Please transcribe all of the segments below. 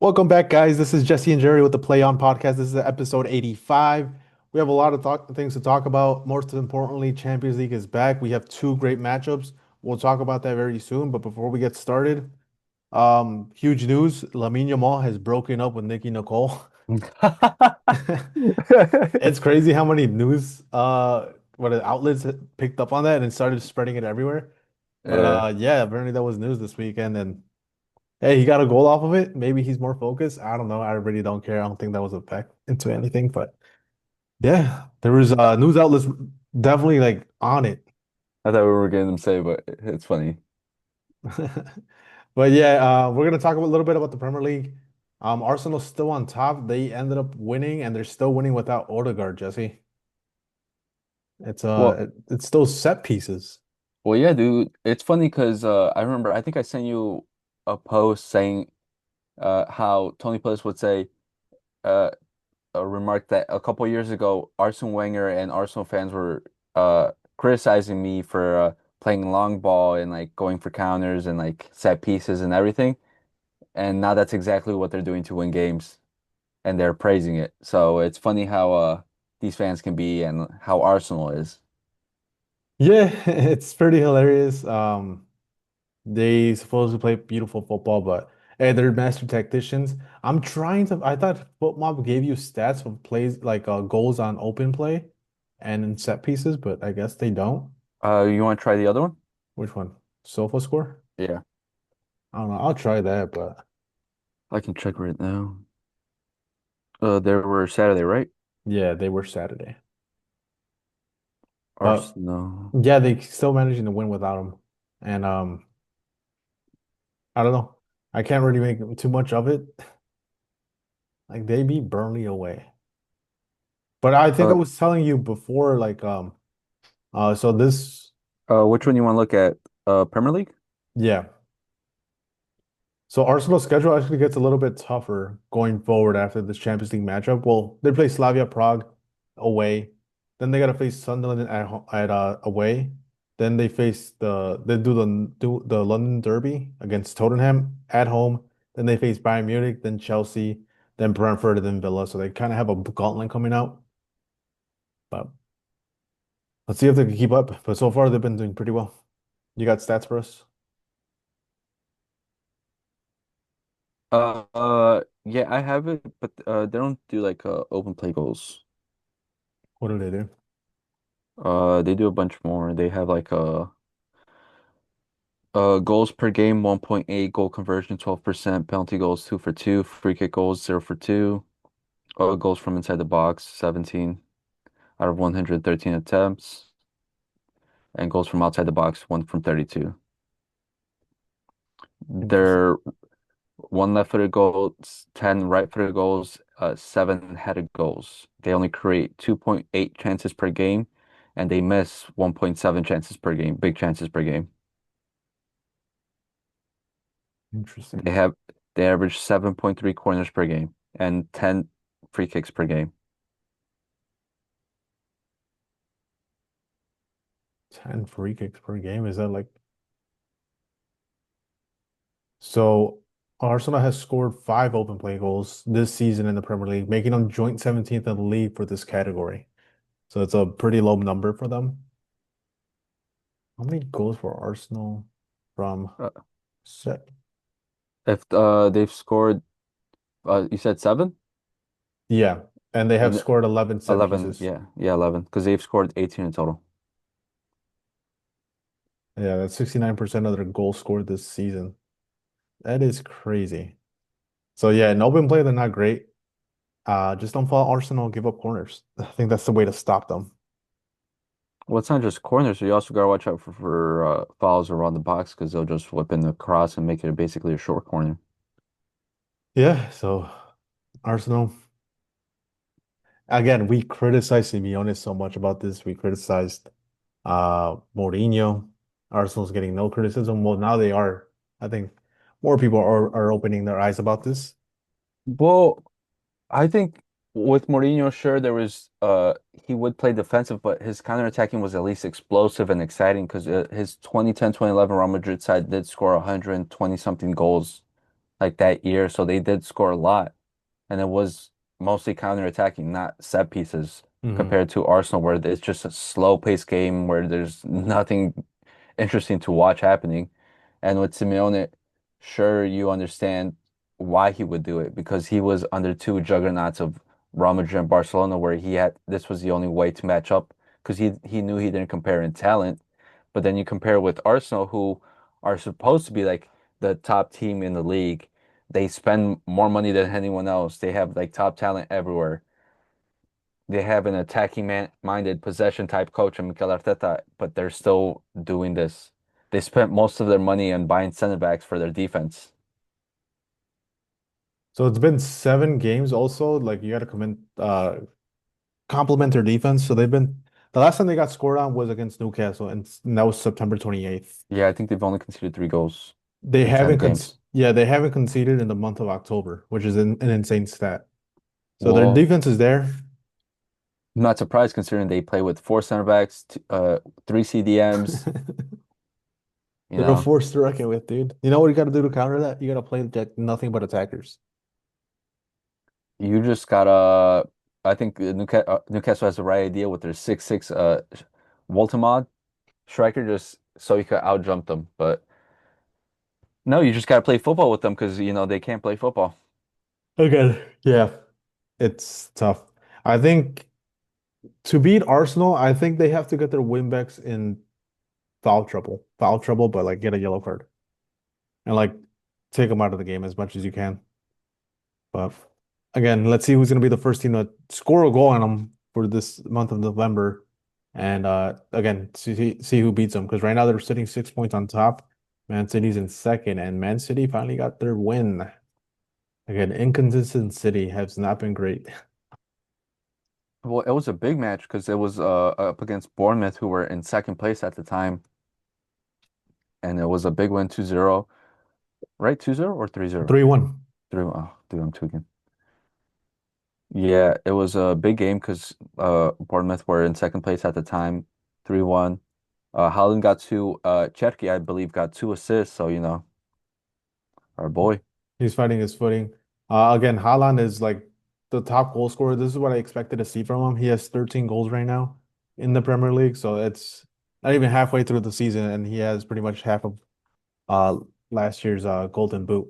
Welcome back, guys. This is Jesse and Jerry with the Play On podcast. This is episode 85. We have a lot of things to talk about. Most importantly, Champions League is back. We have two great matchups. We'll talk about that very soon. But before we get started, huge news. Lamine Yamal has broken up with Nicki Nicole. It's crazy how many news what outlets picked up on that and started spreading it everywhere. But Yeah, yeah, apparently that was news this weekend and hey, he got a goal off of it. Maybe he's more focused. I don't know. I really don't care. I don't think that was a fact into anything. But yeah, there was news outlets definitely like on it. I thought we were getting them say, but it's funny. But yeah, we're gonna talk a little bit about the Premier League. Arsenal's still on top. They ended up winning, and they're still winning without Odegaard, Jesse. Well, It's still set pieces. yeah, dude. It's funny because I remember I think I sent you a post saying how Tony Pulis would say uh, a remark that a couple years ago Arsene Wenger and Arsenal fans were criticizing me for playing long ball and like going for counters and like set pieces and everything. And now that's exactly what they're doing to win games, and they're praising it. So it's funny how these fans can be and how Arsenal is. Yeah, it's pretty hilarious. They supposedly play beautiful football, but hey, they're master tacticians. I'm trying to. I thought FootMob gave you stats of plays like goals on open play and in set pieces, but I guess they don't. You want to try the other one? Which one? Sofa score? Yeah, I don't know. I'll try that, but I can check right now. There were Saturday, right? yeah, they were Saturday. But Arsenal. yeah, they still managing to win without him, and I don't know. I can't really make too much of it. Like they beat Burnley away, but I think I Uh, was telling you before, like so this. which one you want to look at? Premier League? Yeah. So Arsenal's schedule actually gets a little bit tougher going forward after this Champions League matchup. Well, they play Slavia Prague away. Then they got to face Sunderland at away. Then they do the London Derby against Tottenham at home. Then they face Bayern Munich, then Chelsea, then Brentford, and then Villa. So they kind of have a gauntlet coming out. But let's see if they can keep up. But so far they've been doing pretty well. You got stats for us? Yeah, I have it, but they don't do like open play goals. What do they do? They do a bunch more. They have like goals per game 1.8, goal conversion 12%, penalty goals 2 for 2, free kick goals 0 for 2, goals from inside the box 17 out of 113 attempts, and goals from outside the box 1 from 32. Interesting. Their one left-footed goals, 10 right-footed goals, 7 headed goals. They only create 2.8 chances per game, and they miss 1.7 chances per game, big chances per game. They Interesting. have they average 7.3 corners per game and 10 free kicks per game. 10 free kicks per game. Is that like so? Arsenal has scored five open play goals this season in the Premier League, making them joint 17th in the league for this category. So it's a pretty low number for them. How many goals for Arsenal from Uh, set? if they've scored, you said 7? Yeah, and they have And scored 11 set 11, pieces. yeah, 11, because they've scored 18 in total. Yeah, that's 69% of their goals scored this season. That is crazy. So yeah, in open play, they're not great. Just don't follow Arsenal and give up corners. I think that's the way to stop them. Well, it's not just corners, so you also gotta watch out for fouls around the box because they'll just whip in the cross and make it basically a short corner. Yeah, so Arsenal. Again, we criticized Simeone so much about this. We criticized Mourinho. Arsenal's getting no criticism. Well, now they are. I think more people are opening their eyes about this. Well, I think with Mourinho, sure, there was he would play defensive, but his counterattacking was at least explosive and exciting because his 2010-2011 Real Madrid side did score 120 something goals like that year, so they did score a lot, and it was mostly counterattacking, not set pieces, Hmm. compared to Arsenal, where it's just a slow-paced game where there's nothing interesting to watch happening. And with Simeone, sure, you understand why he would do it because he was under two juggernauts of Real Madrid and Barcelona, where he had this was the only way to match up because he knew he didn't compare in talent. But then you compare with Arsenal, who are supposed to be like the top team in the league. They spend more money than anyone else. They have like top talent everywhere. They have an attacking minded possession type coach in Mikel Arteta, but they're still doing this. They spent most of their money on buying center backs for their defense. So it's been 7 games also. Like you got to compliment their defense. So they've been the last time they got scored on was against Newcastle, and that was September 28th. Yeah, I think they've only conceded 3 goals They in 10 haven't con games. yeah, they haven't conceded in the month of October, which is an insane stat. So their Well, defense is there. I'm not surprised considering they play with four center backs, three CDMs, you They're a know. force to reckon with, dude. You know what you got to do to counter that? You got to play like nothing but attackers. You just gotta. I think Newcastle has the right idea with their 6'6" Woltemade striker, just so you could outjump them. But no, you just gotta play football with them because they can't play football. Okay. Yeah, it's tough. I think to beat Arsenal, I think they have to get their win backs in foul trouble. Foul trouble, but like get a yellow card and like take them out of the game as much as you can. But again, let's see who's going to be the first team to score a goal on them for this month of November. And again, see who beats them because right now they're sitting 6 points on top. Man City's in second, and Man City finally got their win. Again, inconsistent City has not been great. Well, it was a big match because it was up against Bournemouth, who were in second place at the time, and it was a big win, 2-0, right? 2-0 or 3-0? 3-1. 3. Oh, dude, I'm tweaking. Yeah, it was a big game because Bournemouth were in second place at the time, 3-1. Haaland got two. Cherki, I believe, got two assists. So our boy. He's finding his footing. Again, Haaland is like the top goal scorer. This is what I expected to see from him. He has 13 goals right now in the Premier League, so it's not even halfway through the season, and he has pretty much half of uh last year's Golden Boot.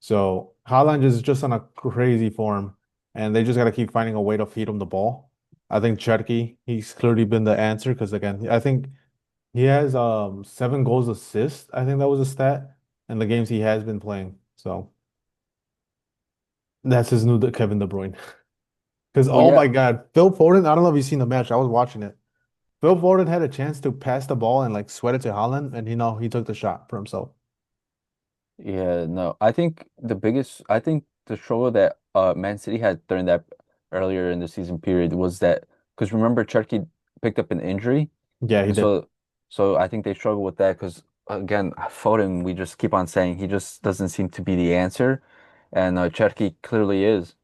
So Haaland is just on a crazy form, and they just got to keep finding a way to feed him the ball. I think Cherki, he's clearly been the answer because again, I think he has 7 goals assist. I think that was a stat in the games he has been playing. So that's his new Kevin De Bruyne. Because Well, oh yeah, my God, Phil Foden. I don't know if you've seen the match. I was watching it. Phil Foden had a chance to pass the ball and like sweat it to Haaland, and he took the shot for himself. yeah. No, I think the struggle that Man City had during that earlier in the season period was that because remember Cherki picked up an injury, Yeah, he and did. so I think they struggle with that because again, Foden, we just keep on saying he just doesn't seem to be the answer, and Cherki clearly is.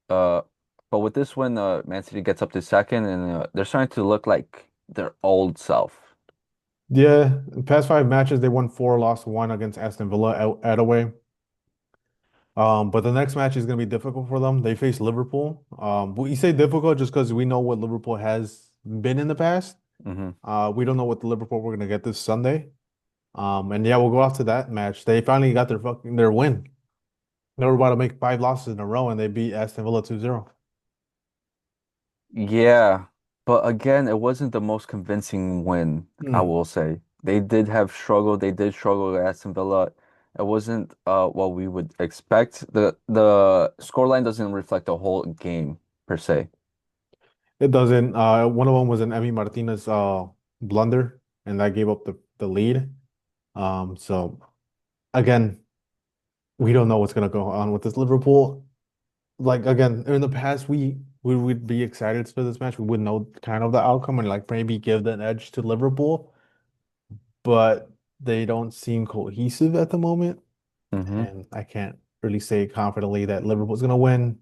Uh, but with this one, Man City gets up to second, and they're starting to look like their old self. Yeah, the past 5 matches they won four, lost one against Aston Villa at away. But the next match is going to be difficult for them. They face Liverpool. We say difficult just because we know what Liverpool has been in the past. Hmm. We don't know what the Liverpool we're going to get this Sunday. And yeah, we'll go off to that match. They finally got their win. They were about to make 5 losses in a row, and they beat Aston Villa 2-0. Yeah, but again, it wasn't the most convincing win, I Hmm. will say. They did struggle with Aston Villa. It wasn't what we would expect. The scoreline doesn't reflect the whole game per se. It doesn't. One of them was an Emi Martinez blunder, and that gave up the lead. So again, we don't know what's gonna go on with this Liverpool. Like again, in the past, we would be excited for this match. We would know kind of the outcome and like maybe give the edge to Liverpool, but they don't seem cohesive at the moment, Hmm. and I can't really say confidently that Liverpool's gonna win.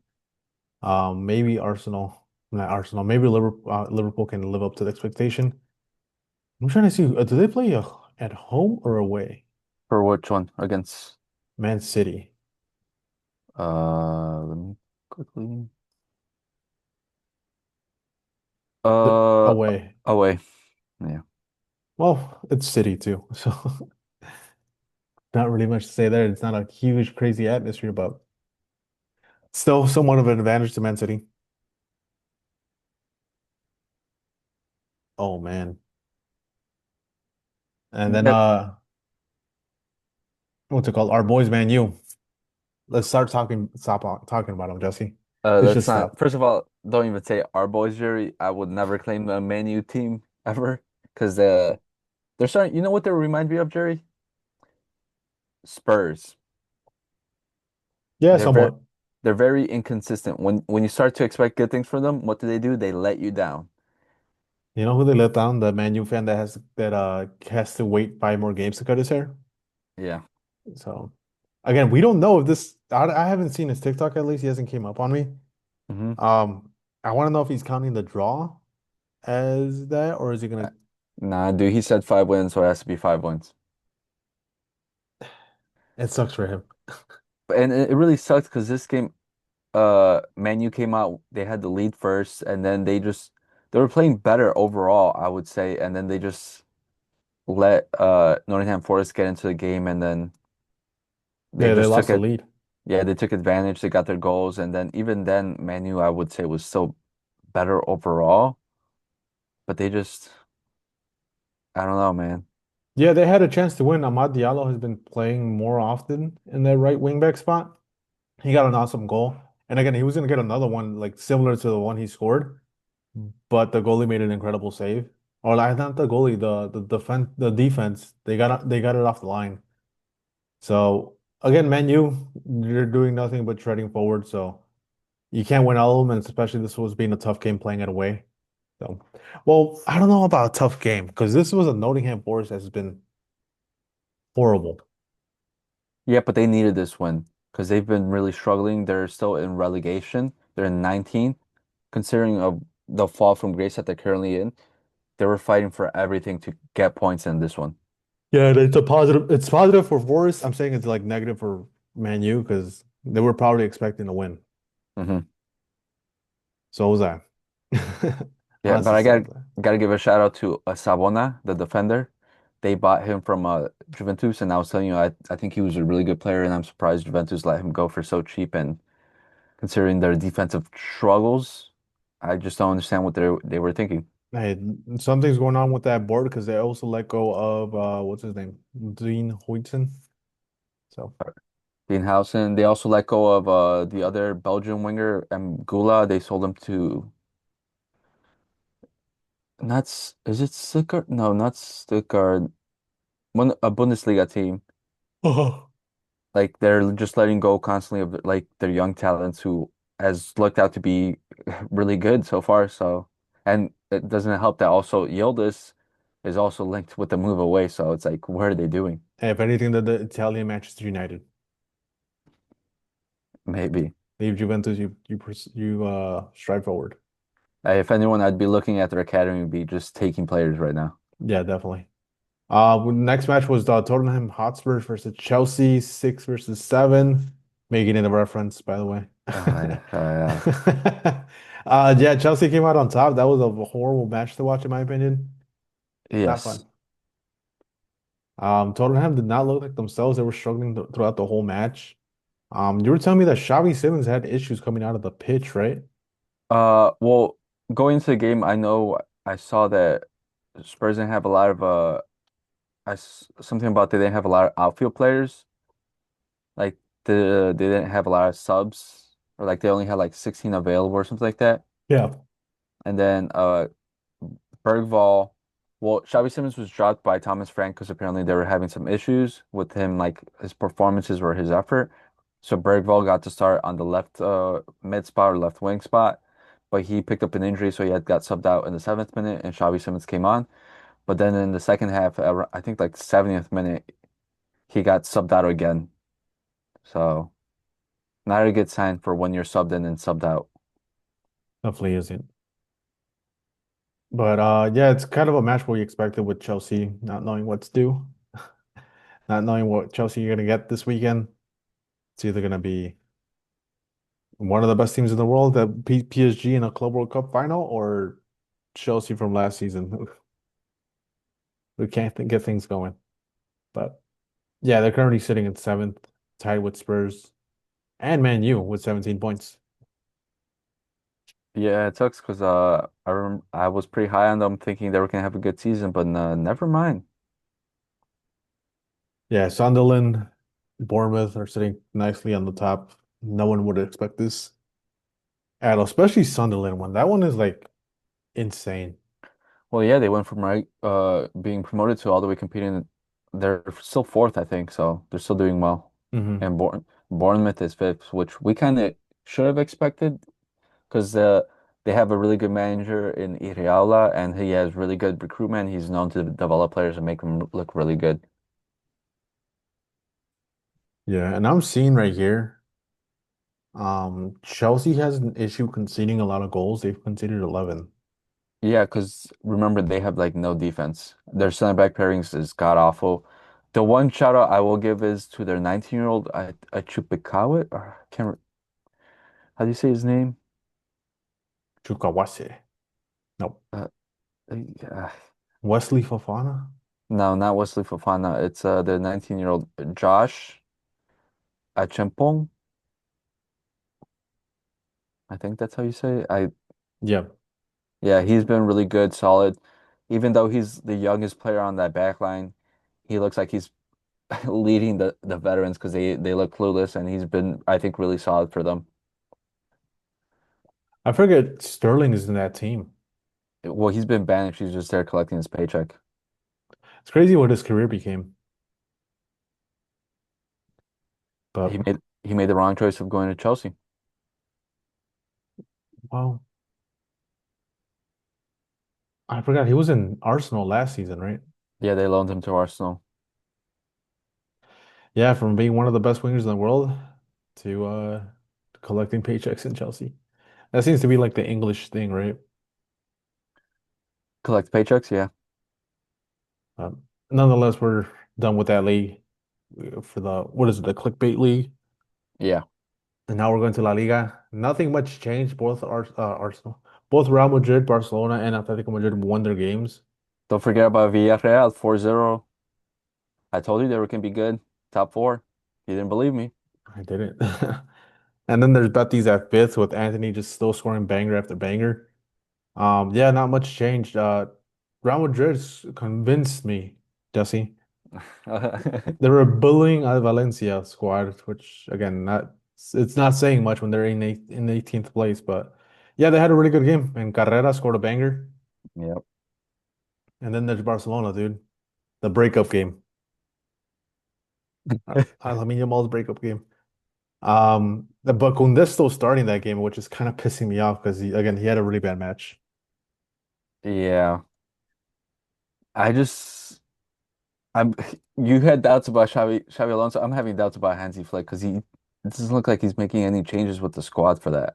Maybe Arsenal, not Arsenal. Maybe Liverpool can live up to the expectation. I'm trying to see, do they play at home or away? For which one? Against Man City. Let me quickly. The Uh, away. away. Yeah. Well, it's City too, so not really much to say there. It's not a huge, crazy atmosphere, but still somewhat of an advantage to Man City. Oh man. And then Yeah. what's it called? Our boys Man U. Let's stop talking about them, Jesse. Let's Let's just not. stop. First of all, don't even say our boys, Jerry. I would never claim a Man U team ever because they're starting. You know what they remind me of, Jerry? Spurs. Yeah, They're very somewhat. they're very inconsistent. When you start to expect good things from them, what do? They let you down. You know who they let down? The Man U fan that has to wait 5 more games to cut his hair. Yeah. So again, we don't know if this. I haven't seen his TikTok at least. He hasn't came up on me. hmm Um, I want to know if he's counting the draw as that, or is he gonna? Nah, dude. He said 5 wins, so it has to be 5 wins. It sucks for him. And it really sucks because this game, Man U came out. They had the lead first, and then they were playing better overall, I would say, and then they just let Nottingham Forest get into the game, and then they Yeah, they just took lost the it. lead. Yeah, they took advantage. They got their goals, and then even then, Manu I would say was still better overall, but they just I don't know, man. Yeah, they had a chance to win. Amad Diallo has been playing more often in that right wing back spot. He got an awesome goal. And again, he was gonna get another one like similar to the one he scored, but the goalie made an incredible save. Or like not the goalie, the defense, they got it off the line. So again, Man U, you're doing nothing but treading forward. So you can't win all of them, and especially this was being a tough game playing it away. So, well, I don't know about a tough game because this was a Nottingham Forest that's been horrible. Yeah, but they needed this win because they've been really struggling. They're still in relegation. They're in 19th, considering of the fall from grace that they're currently in. They were fighting for everything to get points in this one. Yeah, it's a positive. It's positive for Forest. I'm saying it's like negative for Man U because they were probably expecting to win. hmm So was I. Yeah, but Honestly, I so was I. gotta give a shout out to Sabona, the defender. They bought him from Juventus, and I was telling you, I think he was a really good player, and I'm surprised Juventus let him go for so cheap. And considering their defensive struggles, I just don't understand what they were thinking. Hey, something's going on with that board because they also let go of what's his name? Dean Huijsen. So Hausen. They also let go of the other Belgian winger, Gula. They sold him to not is it Stuttgart? No, not Stuttgart. A Bundesliga team. oh, Like they're just letting go constantly of like their young talents who has looked out to be really good so far. So, and it doesn't help that also Yildiz is also linked with the move away. So it's like, what are they doing? if anything, the Italian Manchester United. Maybe. Leave Juventus, you strive forward. If anyone, I'd be looking at their academy would be just taking players right now. Yeah, definitely. Next match was the Tottenham Hotspur versus Chelsea, 6-7. Making it a reference, by the way. Yeah. Yeah, Chelsea came out on top. That was a horrible match to watch, in my opinion. Not Yes. fun. Tottenham did not look like themselves. They were struggling throughout the whole match. You were telling me that Xavi Simons had issues coming out of the pitch, right? Well, going into the game, I know I saw that Spurs didn't have a lot of something about they didn't have a lot of outfield players. Like they didn't have a lot of subs, or like they only had like 16 available or something like that. Yeah. And then Bergvall, well, Xavi Simons was dropped by Thomas Frank because apparently they were having some issues with him, like his performances or his effort. So Bergvall got to start on the left mid spot or left wing spot, but he picked up an injury, so got subbed out in the 7th minute, and Xavi Simons came on. But then in the second half, I think like 70th minute, he got subbed out again. So not a good sign for when you're subbed in and subbed out. Definitely isn't. But yeah, it's kind of a match we expected with Chelsea not knowing what to do, not knowing what Chelsea you're gonna get this weekend. It's either gonna be One of the best teams in the world that beat PSG in a Club World Cup final, or Chelsea from last season. We can't get things going. But yeah, they're currently sitting in seventh, tied with Spurs and Man U with 17 points. Yeah, it sucks because I was pretty high on them, thinking they were gonna have a good season, but never mind. Yeah, Sunderland, Bournemouth are sitting nicely on the top. No one would expect this at all, especially Sunderland one. That one is like insane. Well, yeah, they went from being promoted to all the way competing. They're still fourth, I think, so they're still doing well. Hmm. And Bournemouth is fifth, which we kind of should have expected because they have a really good manager in Iraola, and he has really good recruitment. He's known to develop players and make them look really good. Yeah, and I'm seeing right here, Chelsea has an issue conceding a lot of goals. They've conceded 11. Yeah, because remember they have like no defense. Their center back pairings is god awful. The one shout out I will give is to their 19-year-old Achupikawit, or I can't how do you say his name? Chukawase. No. Uh, uh, Wesley Fofana? no, not Wesley Fofana. It's the 19-year-old Josh Achempong. I think that's how you say it. Yeah. Yeah, he's been really good, solid. Even though he's the youngest player on that back line, he looks like he's leading the veterans because they look clueless, and he's been, I think, really solid for them. I forget Sterling is in that team. Well, he's been banished. He's just there collecting his paycheck. It's crazy what his career became. But He made the wrong choice of going to Chelsea. well, I forgot he was in Arsenal last season, right? Yeah, they loaned him to Arsenal. Yeah, from being one of the best wingers in the world to collecting paychecks in Chelsea. That seems to be like the English thing, right? Collect paychecks, yeah. Nonetheless, we're done with that league for the what is it, the clickbait league, Yeah. and now we're going to La Liga. Nothing much changed. Arsenal, both Real Madrid, Barcelona, and Atletico Madrid won their games. Don't forget about Villarreal 4-0. I told you they were going to be good. Top four. You didn't believe me. I didn't. And then there's Betis at fifth with Anthony just still scoring banger after banger. Yeah, not much changed. Real Madrid's convinced me, Jesse. They were bullying Valencia squad, which again, not it's not saying much when they're in 18th place, but yeah, they had a really good game. And Carrera scored a banger. Yep. And then there's Barcelona, dude. The breakup game. Lamine Yamal's breakup game. But Koundé's still starting that game, which is kind of pissing me off because he had a really bad match. Yeah. I just I'm you had doubts about Xavi Alonso. I'm having doubts about Hansi Flick because he it doesn't look like he's making any changes with the squad for that.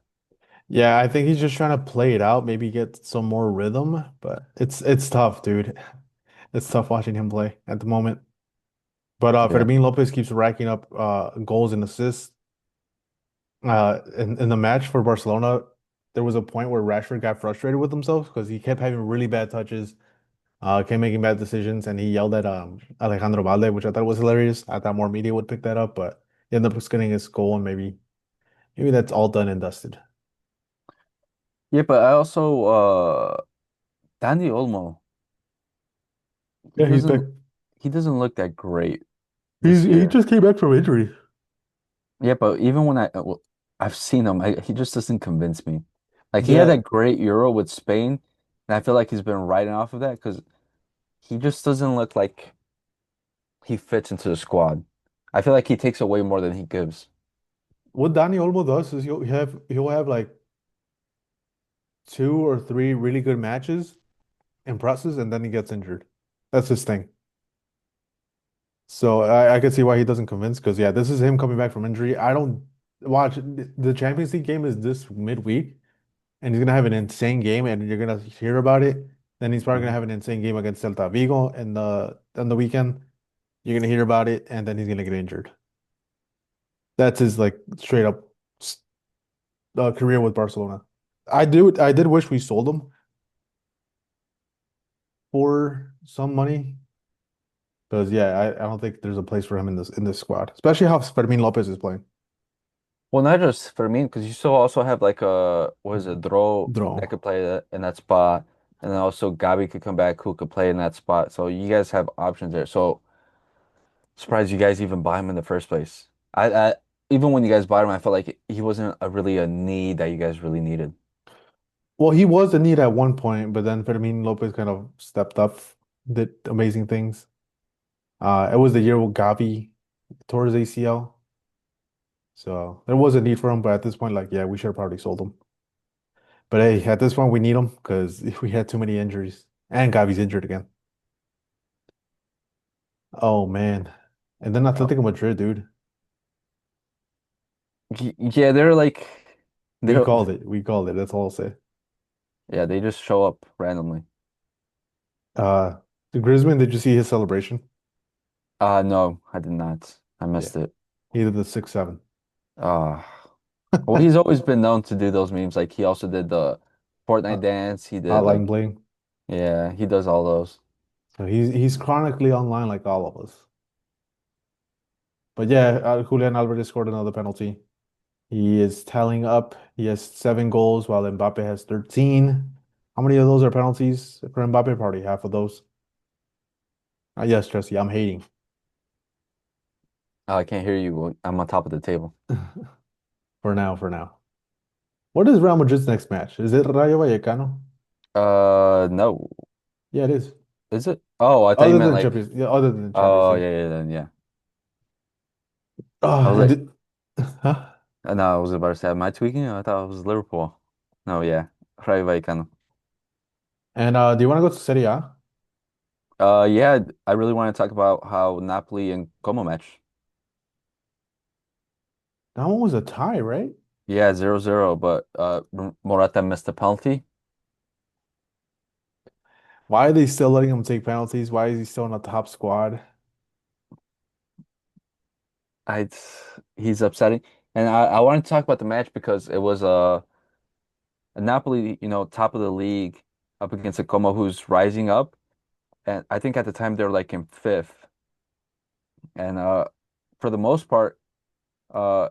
Yeah, I think he's just trying to play it out, maybe get some more rhythm, but it's tough, dude. It's tough watching him play at the moment. But Yeah. Fermin Lopez keeps racking up goals and assists. In the match for Barcelona, there was a point where Rashford got frustrated with himself because he kept having really bad touches, kept making bad decisions, and he yelled at Alejandro Valde, which I thought was hilarious. I thought more media would pick that up, but he ended up getting his goal, and maybe that's all done and dusted. Yeah, but I also Danny Olmo, he Yeah, he's back. doesn't he doesn't look that great this He year. just came back from injury. Yeah, but even when I've seen him, he just doesn't convince me. Like he had Yeah, that great Euro with Spain, and I feel like he's been riding off of that because he just doesn't look like he fits into the squad. I feel like he takes away more than he gives. what Dani Olmo does is he'll have like two or three really good matches in process, and then he gets injured. That's his thing. So I could see why he doesn't convince because yeah, this is him coming back from injury. I don't watch the Champions League game is this midweek, and he's gonna have an insane game, and you're gonna hear about it. Then he's probably gonna Mhm. have an insane game against Celta Vigo in the on the weekend. You're gonna hear about it, and then he's gonna get injured. That's his like straight up. career with Barcelona. I did wish we sold him for some money because yeah, I don't think there's a place for him in this squad, especially how Fermin Lopez is playing. Well, not just Fermin, because you still also have like a what is it, Dro that Draw. could play in that spot, and then also Gabi could come back who could play in that spot. So you guys have options there. So surprised you guys even buy him in the first place. I even when you guys bought him, I felt like he wasn't really a need that you guys really needed. Well, he was a need at one point, but then Fermin Lopez kind of stepped up, did amazing things. It was the year with Gavi tore his ACL, so there was a need for him. But at this point, like, yeah, we should have probably sold him. But hey, at this point, we need him because we had too many injuries, and Gavi's injured again. Oh man, and then Oh. Atletico Madrid, dude, Yeah, they're like we they're called it. We called it. That's all I'll say. yeah, they just show up randomly. The Griezmann, did you see his celebration? No, I did not. I Yeah, missed it. he did the 6-7. Uh well, he's always been known to do those memes. Like he also did the Fortnite Uh, dance. He did Hotline like bling. yeah, he does all those. So he's chronically online like all of us. But yeah, Julian Alvarez scored another penalty. He is tallying up. He has 7 goals while Mbappe has 13. How many of those are penalties for Mbappe? Probably half of those. Yes, Jesse, I'm hating. I can't hear you. I'm on top of the table. For now, for now. What is Real Madrid's next match? Is it Rayo Vallecano? No. Yeah, it is. Is it? Oh, I thought you Other meant than like Champions, yeah, other than Champions oh League. yeah, yeah, then yeah. I Oh, was and like did, huh? no, I was about to say, am I tweaking? I thought it was Liverpool. No, yeah. Rayo Vallecano. And do you want to go to Serie A? Yeah, I really want to talk about how Napoli and Como match. That one was a tie, right? Yeah, 0-0, but Morata missed a penalty. Why are they still letting him take penalties? Why is he still in the top squad? I he's upsetting. And I wanted to talk about the match because it was a Napoli, top of the league up against a Como who's rising up. And I think at the time they were like in fifth. And for the most part, uh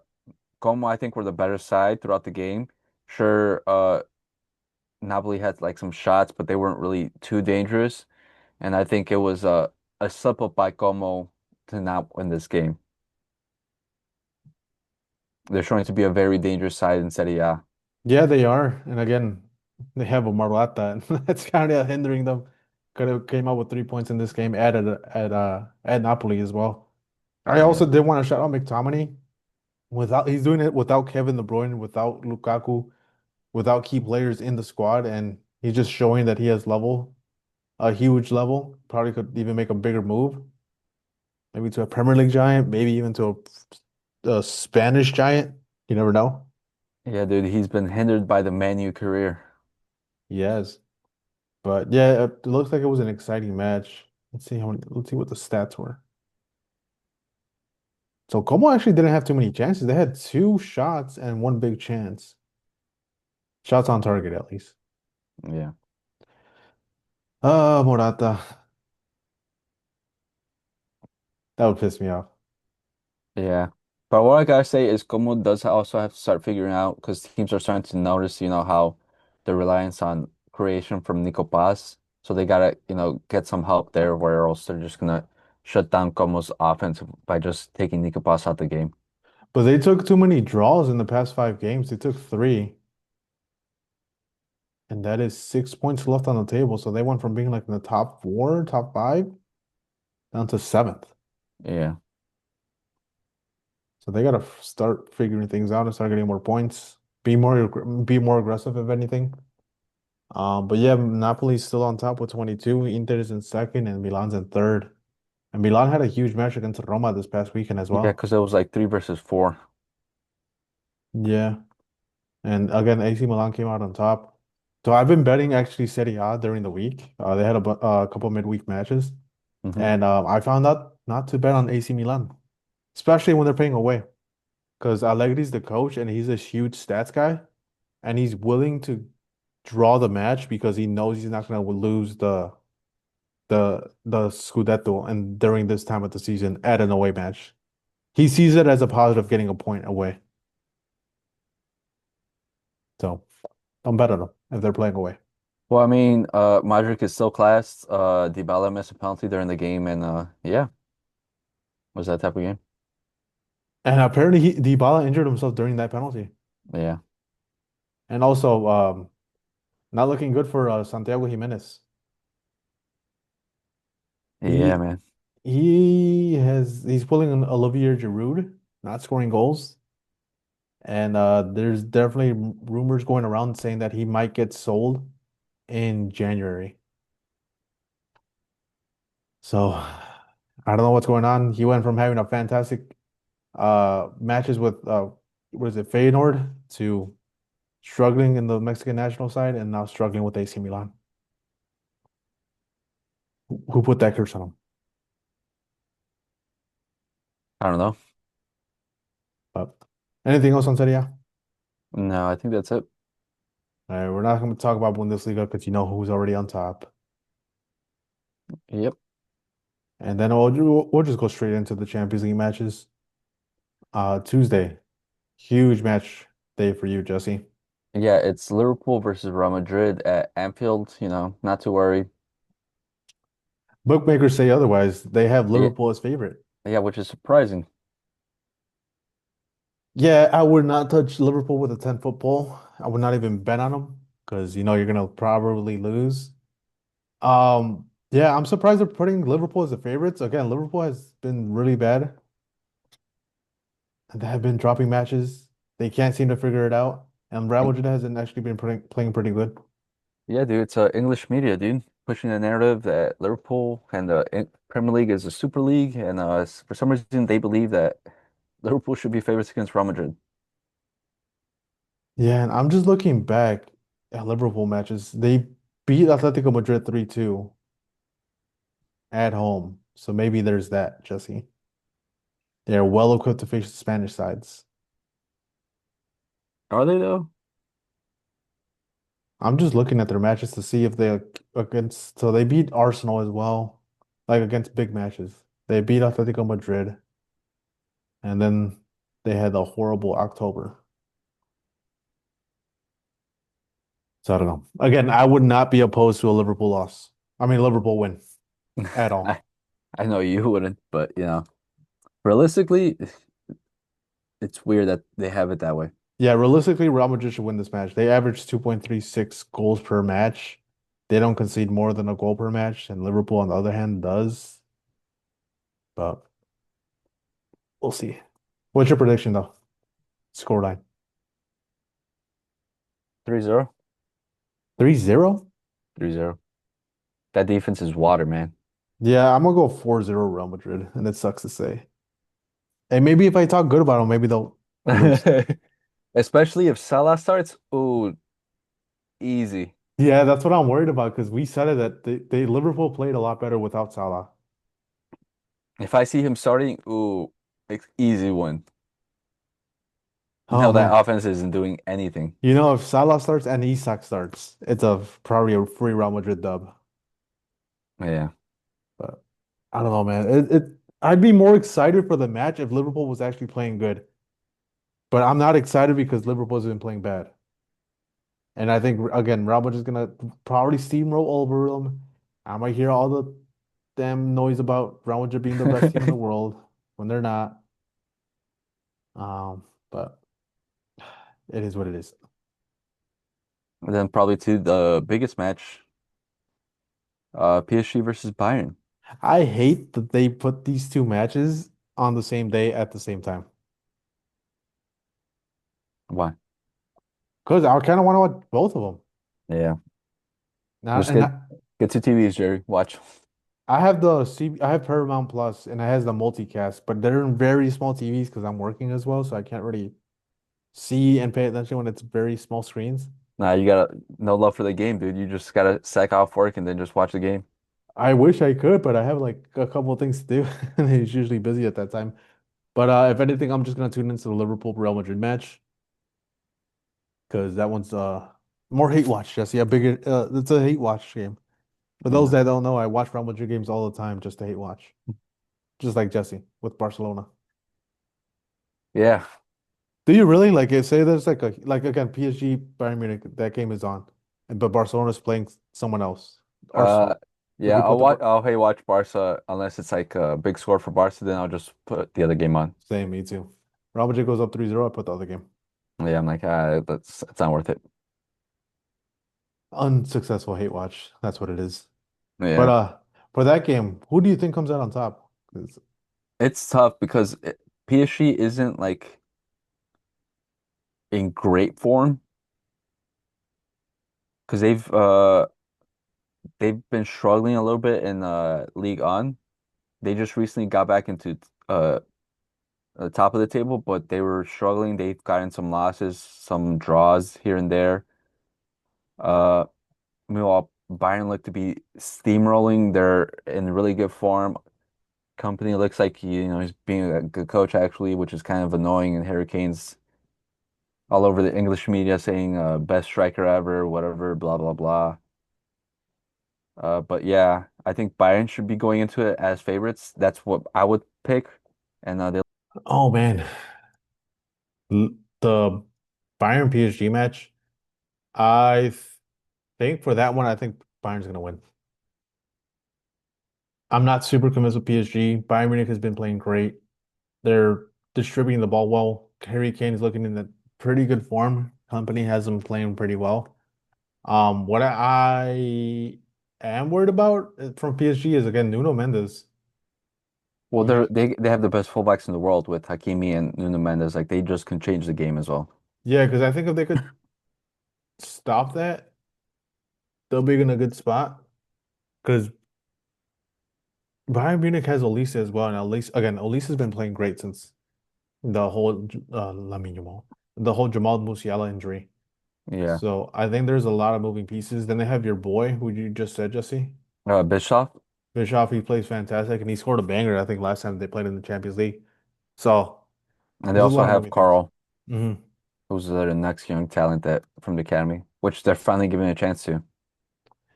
Como I think were the better side throughout the game. Sure, Napoli had like some shots, but they weren't really too dangerous. And I think it was a slip up by Como to not win this game. They're showing to be a very dangerous side in Serie A. Yeah, they are. And again, they have a Morata, and that's kind of hindering them. Could have came out with 3 points in this game at Napoli as well. I Yeah. also did want to shout out McTominay. Without he's doing it without Kevin De Bruyne, without Lukaku, without key players in the squad, and he's just showing that he has level, a huge level. Probably could even make a bigger move, maybe to a Premier League giant, maybe even to a Spanish giant. You never know. Yeah, dude, he's been hindered by the Man U career. Yes. But yeah, it looks like it was an exciting match. Let's see what the stats were. So Como actually didn't have too many chances. They had 2 shots and one big chance. Shots on target at least. Yeah. Morata. That would piss me off. Yeah. But what I gotta say is Como does also have to start figuring out because teams are starting to notice, how the reliance on creation from Nico Paz. So they gotta, get some help there where else they're just gonna shut down Como's offense by just taking Nico Paz out the game. But they took too many draws in the past 5 games. They took 3, and that is 6 points left on the table. So they went from being like in the top 4, top 5, down to seventh. Yeah. So they gotta start figuring things out and start getting more points. Be more aggressive if anything. But yeah, Napoli's still on top with 22. Inter is in second, and Milan's in third. And Milan had a huge match against Roma this past weekend as Yeah, well. because it was like 3 versus 4. Yeah. And again, AC Milan came out on top. So I've been betting actually Serie A during the week. They had a couple midweek matches. Hmm. And I found out not to bet on AC Milan, especially when they're playing away. Because Allegri's the coach and he's a huge stats guy. and he's willing to draw the match because he knows he's not going to lose the Scudetto and during this time of the season at an away match. He sees it as a positive getting a point away. So don't bet on them if they're playing away. Well, I mean, Modric is still class. Dybala missed a penalty during the game, and yeah, was that type of game. And apparently Dybala injured himself during that penalty. Yeah, And also not looking good for Santiago Jimenez. yeah, He man. he's pulling an Olivier Giroud, not scoring goals. And there's definitely rumors going around saying that he might get sold in January. So I don't know what's going on. He went from having a fantastic matches with what is it, Feyenoord to struggling in the Mexican national side and now struggling with AC Milan. Who put that curse on him? I don't know. But anything else on Serie A? No, I think that's it. We're not going to talk about Bundesliga because you know who's already on top. Yep. And then we'll just go straight into the Champions League matches. Tuesday, huge match day for you, Jesse. Yeah, it's Liverpool versus Real Madrid at Anfield. Not to worry. Bookmakers say otherwise. They have Yeah, Liverpool as favorite. yeah, which is surprising. Yeah, I would not touch Liverpool with a 10-foot pole. I would not even bet on them because you know you're gonna probably lose. Yeah, I'm surprised they're putting Liverpool as the favorites. Again, Liverpool has been really bad. They have been dropping matches. They can't seem to figure it out. And Real Madrid hasn't actually been playing pretty good. Yeah, dude, it's English media, dude, pushing the narrative that Liverpool and the Premier League is a super league, and for some reason they believe that Liverpool should be favorites against Real Madrid. Yeah, and I'm just looking back at Liverpool matches. They beat Atletico Madrid 3-2 at home. So maybe there's that, Jesse. They're well equipped to face the Spanish sides. Are they though? I'm just looking at their matches to see if they against so they beat Arsenal as well, like against big matches. They beat Atletico Madrid and then they had a horrible October. So I don't know. Again, I would not be opposed to a Liverpool loss. I mean Liverpool win at all. I I know you wouldn't, but realistically, it's weird that they have it that way. Yeah, realistically, Real Madrid should win this match. They average 2.36 goals per match. They don't concede more than a goal per match, and Liverpool, on the other hand, does. But we'll see. What's your prediction, though? Scoreline. 3-0. 3-0? 3-0. That defense is water, man. Yeah, I'm gonna go 4-0 Real Madrid, and it sucks to say. And maybe if I talk good about them, maybe they'll lose. Especially if Salah starts. Ooh, easy. Yeah, that's what I'm worried about because we said it that they Liverpool played a lot better without Salah. If I see him starting, ooh, easy one. Oh No, that man. offense isn't doing anything. You know, if Salah starts and Isak starts, it's a probably a free Real Madrid dub. Yeah. But I don't know, man. I'd be more excited for the match if Liverpool was actually playing good. But I'm not excited because Liverpool's been playing bad. And I think again, Real Madrid's gonna probably steamroll over them. I might hear all the damn noise about Real Madrid being the best team in the world when they're not. But it is what it is. And then probably to the biggest match, PSG versus Bayern. I hate that they put these two matches on the same day at the same time. Why? Because I kind of want to watch both of them. Yeah. Now, Just and get two TVs, Jerry. Watch. I have Paramount Plus and it has the multicast, but they're in very small TVs because I'm working as well, so I can't really see and pay attention when it's very small screens. Nah, you gotta no love for the game, dude. You just gotta sack off work and then just watch the game. I wish I could, but I have like a couple of things to do, and he's usually busy at that time. But if anything, I'm just gonna tune into the Liverpool Real Madrid match because that one's more hate watch, Jesse. A bigger it's a hate watch game. For those Yeah. that don't know, I watch Real Madrid games all the time just to hate watch. Just like Jesse with Barcelona. Yeah. Do you really like it? Say there's like again PSG Bayern Munich that game is on, but Barcelona's playing someone else. Uh, Arsenal. If yeah, we put I'll hey watch Barca unless it's like a big score for Barca, then I'll just put the other game on. same, me too. Real Madrid goes up 3-0, I put the other game. Yeah, I'm like, that's it's not worth it. Unsuccessful hate watch. That's what it is. But Yeah. for that game, who do you think comes out on top? 'Cause- It's tough because PSG isn't like in great form because they've been struggling a little bit in League On. They just recently got back into the top of the table, but they were struggling. They've gotten some losses, some draws here and there. Uh, Meanwhile, Bayern look to be steamrolling. They're in really good form. Company looks like he's being a good coach actually, which is kind of annoying. And Harry Kane's all over the English media saying best striker ever, whatever, blah blah blah. But yeah, I think Bayern should be going into it as favorites. That's what I would pick. And they oh man, the Bayern PSG match. I think for that one, I think Bayern's gonna win. I'm not super convinced with PSG. Bayern Munich has been playing great. They're distributing the ball well. Harry Kane is looking in a pretty good form. Company has him playing pretty well. What I am worried about from PSG is again Nuno Mendes. well, You, they have the best fullbacks in the world with Hakimi and Nuno Mendes. Like they just can change the game as well. yeah, because I think if they could stop that, they'll be in a good spot. Because Bayern Munich has Olise as well, and Olise has been playing great since the whole Lamine Yamal, the whole Jamal Musiala injury. Yeah. So I think there's a lot of moving pieces. Then they have your boy, who you just said, Jesse. Bischoff, Bischoff, he plays fantastic, and he scored a banger, I think, last time they played in the Champions League. So and they there's a also lot of have moving things. Carl, Hmm. who's the next young talent that from the academy, which they're finally giving a chance to.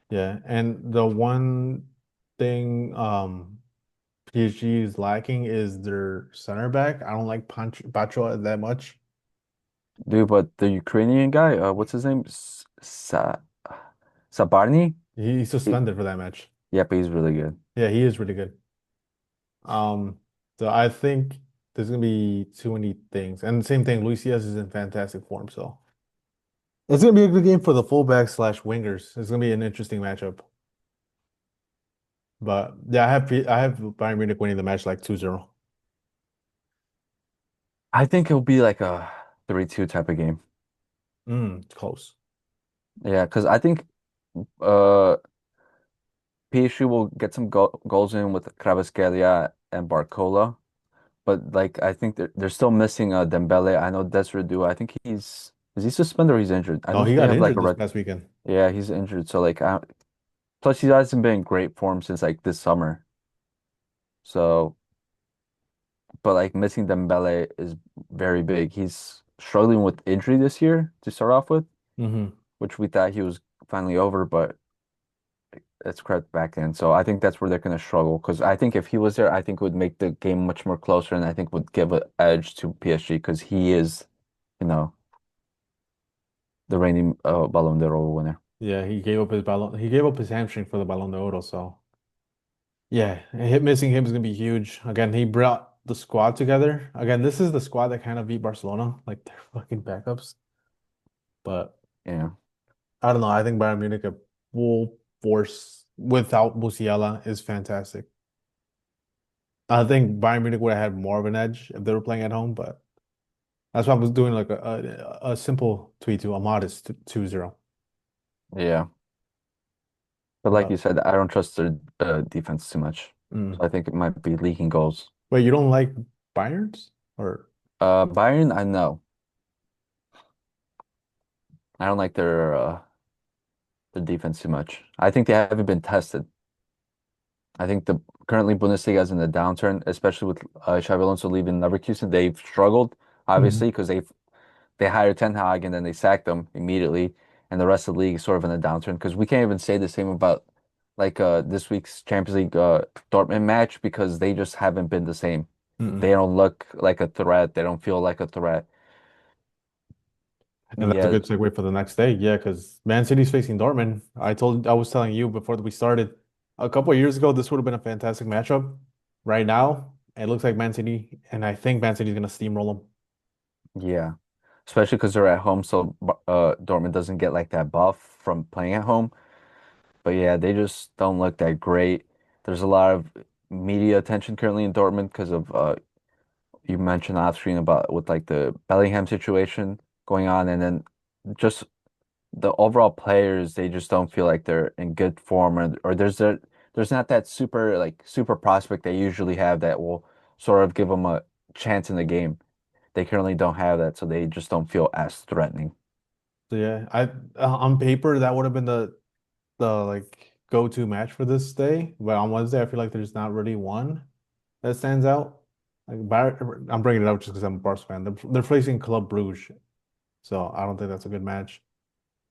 Yeah, and the one thing PSG is lacking is their center back. I don't like Pacho that much. Dude, but the Ukrainian guy, what's his name? Sabarny? He's He, suspended for that match. yep, he's really good. Yeah, he is really good. Um, so I think there's gonna be too many things. And same thing, Luis Diaz is in fantastic form, so it's gonna be a good game for the fullback slash wingers. It's gonna be an interesting matchup. But yeah, I have Bayern Munich winning the match like 2-0. I think it'll be like a 3-2 type of game. It's close. Yeah, because I think uh PSG will get some goals in with Kvaratskhelia and Barcola. But like I think they're still missing Dembele. I know Desiree. I think is he suspended or he's injured? I No, know he they got have like injured a this red. past weekend. Yeah, he's injured. So like plus he hasn't been in great form since like this summer. So but like missing Dembele is very big. He's struggling with injury this year to start off with, Hmm. which we thought he was finally over, but it's crept back in. So I think that's where they're going to struggle because I think if he was there, I think it would make the game much more closer and I think would give an edge to PSG because he is, you know, the reigning Ballon d'Or winner. Yeah, he gave up his hamstring for the Ballon d'Oro, so yeah, hit missing him is gonna be huge. Again, he brought the squad together. Again, this is the squad that kind of beat Barcelona, like their fucking backups. But Yeah. I don't know. I think Bayern Munich a full force without Musiala is fantastic. I think Bayern Munich would have had more of an edge if they were playing at home, but that's why I was doing like a simple tweet to a modest 2-0. Yeah. But like But you said, I don't trust their defense too much. So mm. I think it might be leaking goals. Wait, you don't like Bayern's or Bayern, I know. I don't like their defense too much. I think they haven't been tested. I think the currently Bundesliga is in a downturn, especially with Xabi Alonso leaving Leverkusen. They've struggled, Mhm. obviously, because they hired Ten Hag and then they sacked him immediately, and the rest of the league is sort of in a downturn because we can't even say the same about like this week's Champions League Dortmund match because they just haven't been the same. Mm-mm. They don't look like a threat. They don't feel like a threat. And that's a Yeah, good segue for the next day. Yeah, because Man City's facing Dortmund. I was telling you before we started, a couple of years ago, this would have been a fantastic matchup. Right now, it looks like Man City, and I think Man City's gonna steamroll them. yeah. Especially because they're at home, so Dortmund doesn't get like that buff from playing at home. But yeah, they just don't look that great. There's a lot of media attention currently in Dortmund because of you mentioned off screen about with like the Bellingham situation going on, and then just the overall players, they just don't feel like they're in good form, or there's not that super prospect they usually have that will sort of give them a chance in the game. They currently don't have that, so they just don't feel as threatening. So yeah, I on paper that would have been the like go-to match for this day, but on Wednesday I feel like there's not really one that stands out. Like I'm bringing it up just because I'm a Barca fan. They're facing Club Brugge, so I don't think that's a good match.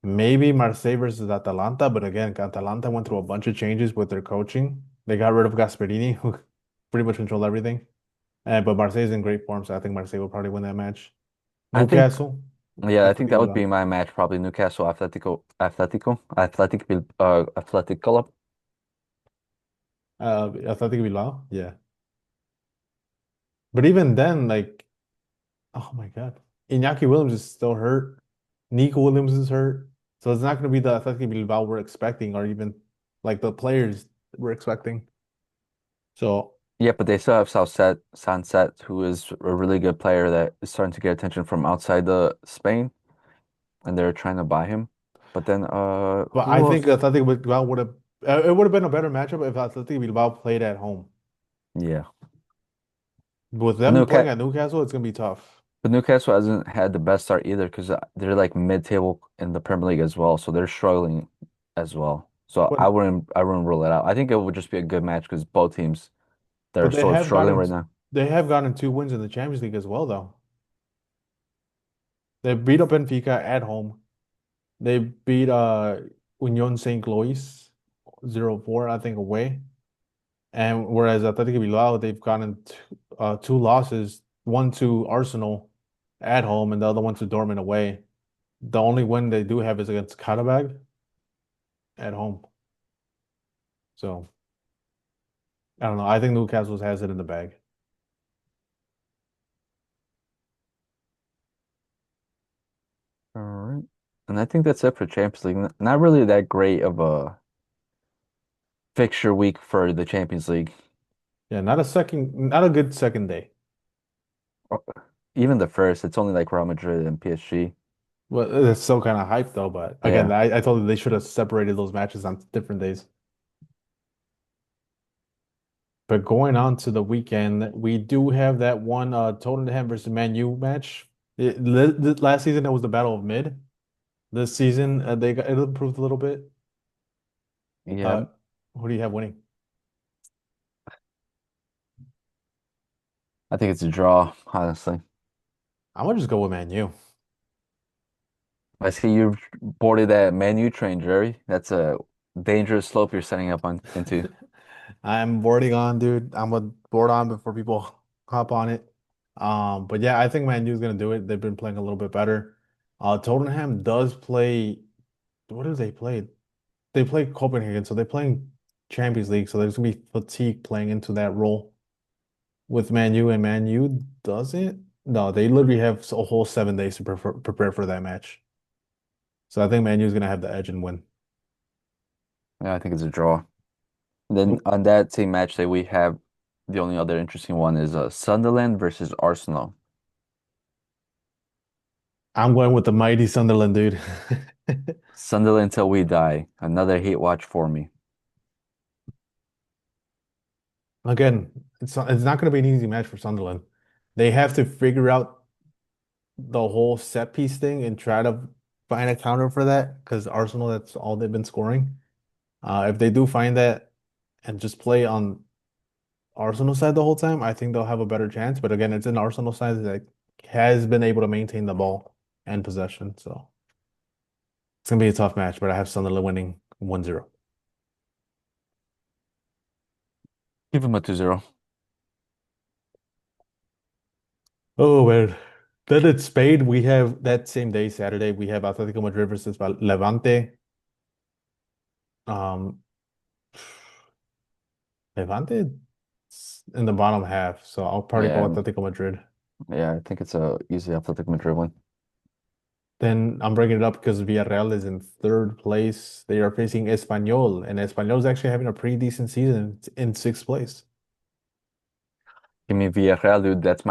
Maybe Marseille versus Atalanta, but again, Atalanta went through a bunch of changes with their coaching. They got rid of Gasperini, who pretty much controlled everything. But Marseille's in great form, so I think Marseille will probably win that match. I think, Newcastle, yeah, I think Athletic that would be Bilbao, my match, probably Newcastle Athletic Club. Athletic Bilbao, yeah. But even then, like, oh my God, Iñaki Williams is still hurt. Nico Williams is hurt, so it's not going to be the Athletic Bilbao we're expecting, or even like the players we're expecting. So, Yeah, but they still have Sunset, who is a really good player that is starting to get attention from outside the Spain, and they're trying to buy him. But then, but I who think else? Athletic Bilbao would have it would have been a better matchup if Athletic Bilbao played at home. Yeah, With but them playing at Newcastle, it's gonna be tough. Newcastle hasn't had the best start either because they're like mid-table in the Premier League as well, so they're struggling as well. So But I wouldn't rule it out. I think it would just be a good match because both teams they're but sort of struggling right now. they have gotten two wins in the Champions League as well, though. They beat up Benfica at home. They beat Union Saint Louis 0-4, I think, away. And whereas Athletic Bilbao, they've gotten two losses, one to Arsenal at home and the other one to Dortmund away. The only win they do have is against Karabag at home. So I don't know. I think Newcastle has it in the bag. All right, and I think that's it for Champions League. Not really that great of a fixture week for the Champions League. Yeah, not a good second day. Uh, Even the first, it's only like Real Madrid and PSG. Well, it's still kind of hype though. But again, Yeah. I told you they should have separated those matches on different days. But going on to the weekend, we do have that one Tottenham versus Man U match. Last season it was the battle of mid. This season it improved a little bit. Yeah, Uh, who do you have winning? I think it's a draw, honestly. I'm gonna just go with Man U. I see you boarded that Man U train, Jerry. That's a dangerous slope you're setting up on into. I'm boarding on, dude. I'm gonna board on before people hop on it. But yeah, I think Man U is gonna do it. They've been playing a little bit better. Tottenham does play. What do they play? They play Copenhagen, so they're playing Champions League. So there's gonna be fatigue playing into that role with Man U, and Man U doesn't. No, they literally have a whole 7 days to prepare for that match. So I think Man U is gonna have the edge and win. Yeah, I think it's a draw. Then on that same match day, we have the only other interesting one is Sunderland versus Arsenal. I'm going with the mighty Sunderland, dude. Sunderland till we die. Another hate watch for me. Again, it's not going to be an easy match for Sunderland. They have to figure out the whole set piece thing and try to find a counter for that because Arsenal, that's all they've been scoring. If they do find that and just play on Arsenal side the whole time, I think they'll have a better chance. But again, it's an Arsenal side that has been able to maintain the ball. and possession. So it's gonna be a tough match, but I have Sunderland winning 1-0. Give him a 2-0. Oh man. Then it's Spain. We have that same day, Saturday, we have Atletico Madrid versus Levante. Um, Levante in the bottom half, so I'll probably go Yeah, Atletico Madrid. yeah, I think it's a easy Athletic Madrid win. Then I'm bringing it up because Villarreal is in third place. They are facing Espanyol, and Espanyol is actually having a pretty decent season in sixth place. Give me Villarreal, dude. That's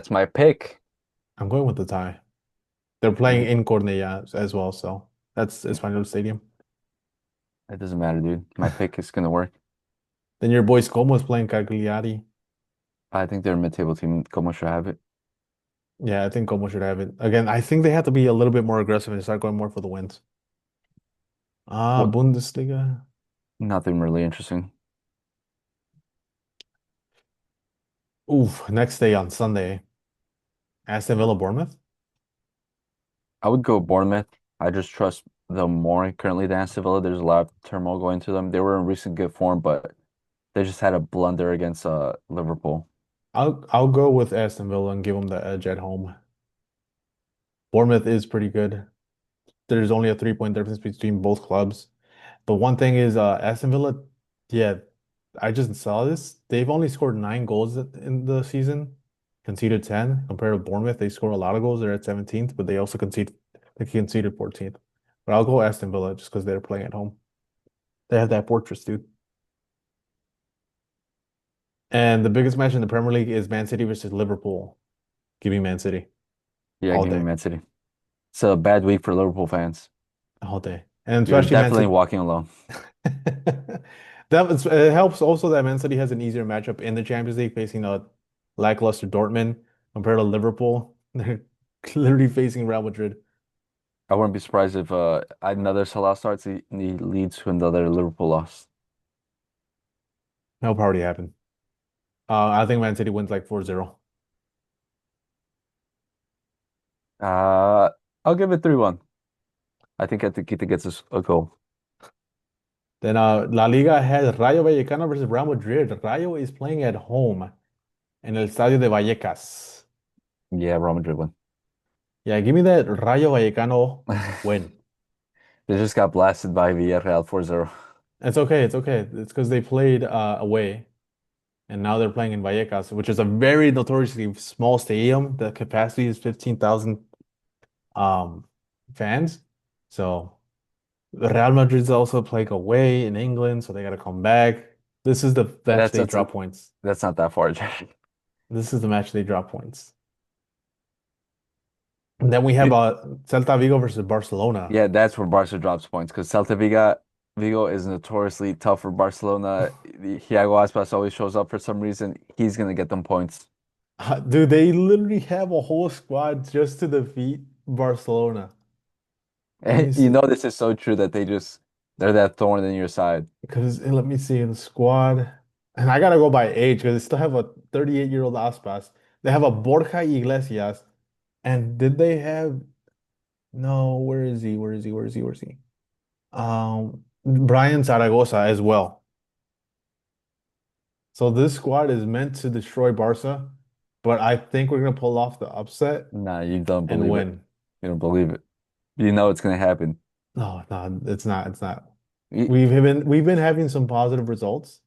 my pick. I'm going with the tie. They're playing Yeah, in Cornellà as well, so that's Espanyol Stadium. it doesn't matter, dude. My pick is gonna work. Then your boys Como is playing Cagliari. I think they're a mid-table team. Como should have it. Yeah, I think Como should have it. Again, I think they have to be a little bit more aggressive and start going more for the wins. What? Bundesliga. Nothing really interesting. Oof, next day on Sunday, Aston Villa Bournemouth. I would go Bournemouth. I just trust them more currently than Aston Villa. There's a lot of turmoil going to them. They were in recent good form, but they just had a blunder against Liverpool. I'll go with Aston Villa and give them the edge at home. Bournemouth is pretty good. There's only a 3 point difference between both clubs. But one thing is, Aston Villa, yeah, I just saw this. They've only scored 9 goals in the season, conceded 10. Compared to Bournemouth, they score a lot of goals. They're at 17th, but they conceded 14th. But I'll go Aston Villa just because they're playing at home. They have that fortress, dude. And the biggest match in the Premier League is Man City versus Liverpool. Give me Man City Yeah, all give me day, Man City. It's a bad week for Liverpool fans. all day, and You're especially Man definitely City. walking alone. It helps also that Man City has an easier matchup in the Champions League facing a lackluster Dortmund compared to Liverpool. They're clearly facing Real Madrid. I wouldn't be surprised if another Salah starts, he leads to another Liverpool loss. That'll probably happen. I think Man City wins like 4-0. Uh, I'll give it 3-1. I think it gets us a goal. Then La Liga has Rayo Vallecano versus Real Madrid. Rayo is playing at home in El Estadio de Vallecas. Yeah, Real Madrid win. Yeah, give me that Rayo Vallecano win. They just got blasted by Villarreal 4-0. It's okay. It's okay. It's because they played away and now they're playing in Vallecas, which is a very notoriously small stadium. The capacity is 15,000 um, fans. So Real Madrid's also playing away in England, so they got to come back. This is the match That's they that's drop points. that's not that far, Jack. This is the match they drop points. And then we have Dude, Celta Vigo versus Barcelona. yeah, that's where Barca drops points because Vigo is notoriously tough for Barcelona. Thiago Aspas always shows up for some reason. He's gonna get them points. Dude, they literally have a whole squad just to defeat Barcelona. Let me And you see. know this is so true that they're that thorn in your side. Because let me see in the squad. And I gotta go by age because they still have a 38-year-old Aspas. They have a Borja Iglesias. And did they have no, where is he? Where is he? Where is he? Where is he? Brian Zaragoza as well. So this squad is meant to destroy Barca, but I think we're gonna pull off the upset Nah, you don't and believe it. win. You don't believe it. You know it's gonna happen. No, no, it's not. It's not. Y- We've been having some positive results.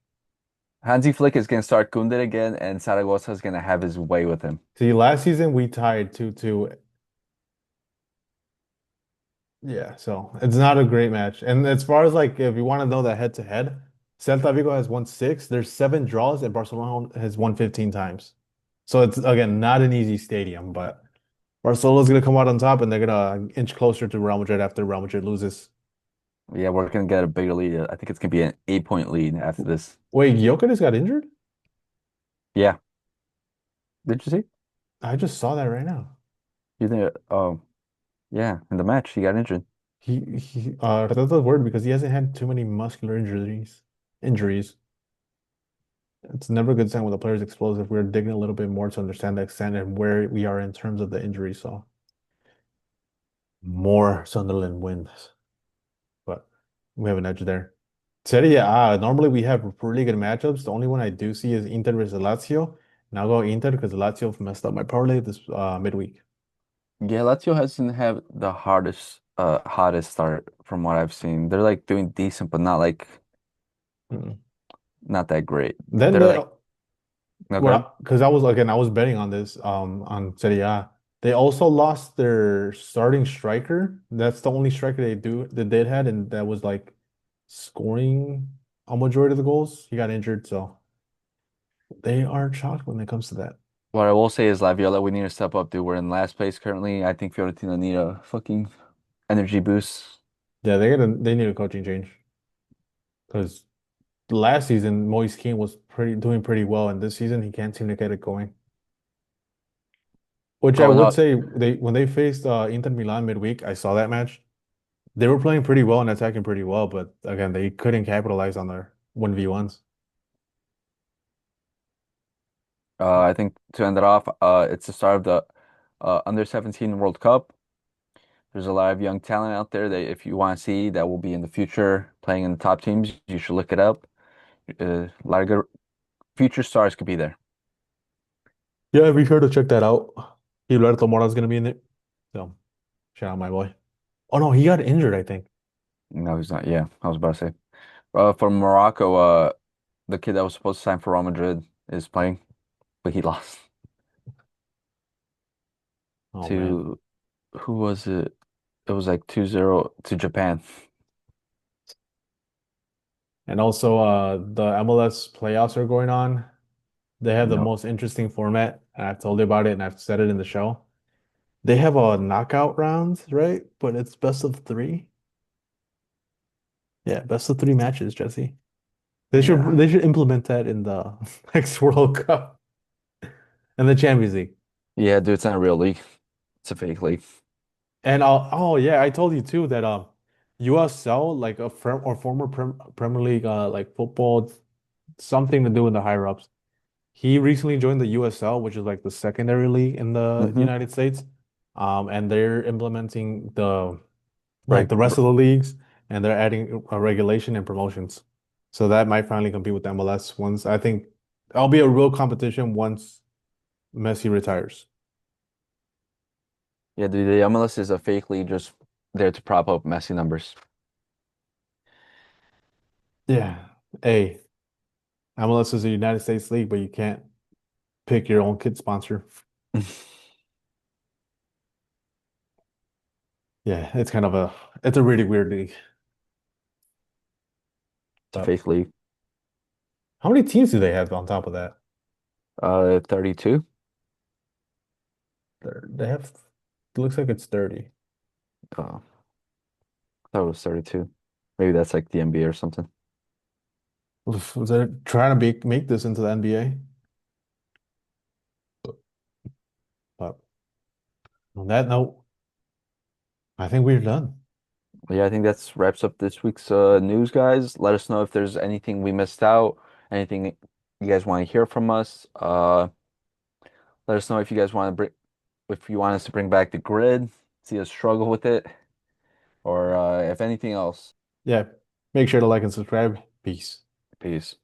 Hansi Flick is gonna start Koundé again, and Zaragoza is gonna have his way with him. See, last season we tied 2-2. Yeah, so it's not a great match. And as far as like if you want to know the head to head, Celta Vigo has won six. There's 7 draws, and Barcelona has won 15 times. So it's again not an easy stadium, but Barcelona's gonna come out on top and they're gonna inch closer to Real Madrid after Real Madrid loses. Yeah, we're gonna get a bigger lead. I think it's gonna be an 8 point lead after this. Wait, Gyökeres got injured? Yeah. Did you see? I just saw that right now. You think? Yeah. In the match, he got injured. That's a word because he hasn't had too many muscular injuries. Injuries. It's never a good sign when the player's explosive. We're digging a little bit more to understand the extent and where we are in terms of the injury. So more Sunderland wins, but we have an edge there. Serie A, normally we have really good matchups. The only one I do see is Inter versus Lazio. And I'll go Inter because Lazio messed up my parlay this midweek. Yeah, Lazio hasn't had the hottest start from what I've seen. They're like doing decent, but Mm. not that great. Then They're they like okay. what because I was again I was betting on this on Serie A. They also lost their starting striker. That's the only striker they had, and that was like scoring a majority of the goals. He got injured, so they are shocked when it comes to that. What I will say is Laviola, we need to step up, dude. We're in last place currently. I think Fiorentina need a fucking energy boost. Yeah, they need a coaching change because last season Moise Kean was doing pretty well, and this season he can't seem to get it going. Which I Oh would no, say they when they faced Inter Milan midweek, I saw that match. They were playing pretty well and attacking pretty well, but again, they couldn't capitalize on their 1v1s. I think to end it off, it's the start of the under 17 World Cup. There's a lot of young talent out there that if you want to see that will be in the future playing in the top teams, you should look it up. A lot of good future stars could be there. Yeah, be sure to check that out. Gilberto Mora's gonna be in it. So shout out my boy. Oh no, he got injured, I think. No, he's not. Yeah, I was about to say. For Morocco, the kid that was supposed to sign for Real Madrid is playing, but he lost Oh man. to who was it? It was like 2-0 to Japan. And also the MLS playoffs are going on. They have the No. most interesting format, and I've told you about it and I've said it in the show. They have a knockout rounds, right? But it's best of three. Yeah, best of three matches, Jesse. Yeah. They should implement that in the next World Cup and the Champions League. Yeah, dude, it's not a real league. It's a fake league. And oh yeah, I told you too that USL like a former Premier League like football something to do in the higher ups. He recently joined the USL, which is like the secondary league in the Hmm. United States. And they're implementing the like Right. the rest of the leagues, and they're adding a regulation and promotions. So that might finally compete with MLS once I think that'll be a real competition once Messi retires. Yeah, dude, the MLS is a fake league just there to prop up Messi numbers. Yeah. Hey, MLS is a United States league, but you can't pick your own kid sponsor. Yeah, it's a really weird league. It's a But fake league. how many teams do they have on top of that? 32. They have it looks like it's 30. I thought it was 32. Maybe that's like the NBA or something. Was they trying to make this into the NBA? But on that note, I think we're done. Yeah, I think that's wraps up this week's news, guys. Let us know if there's anything we missed out, anything you guys want to hear from us. Let us know if you guys want to bring, if you want us to bring back the grid, see us struggle with it, or if anything else. Yeah, make sure to like and subscribe. Peace. Peace.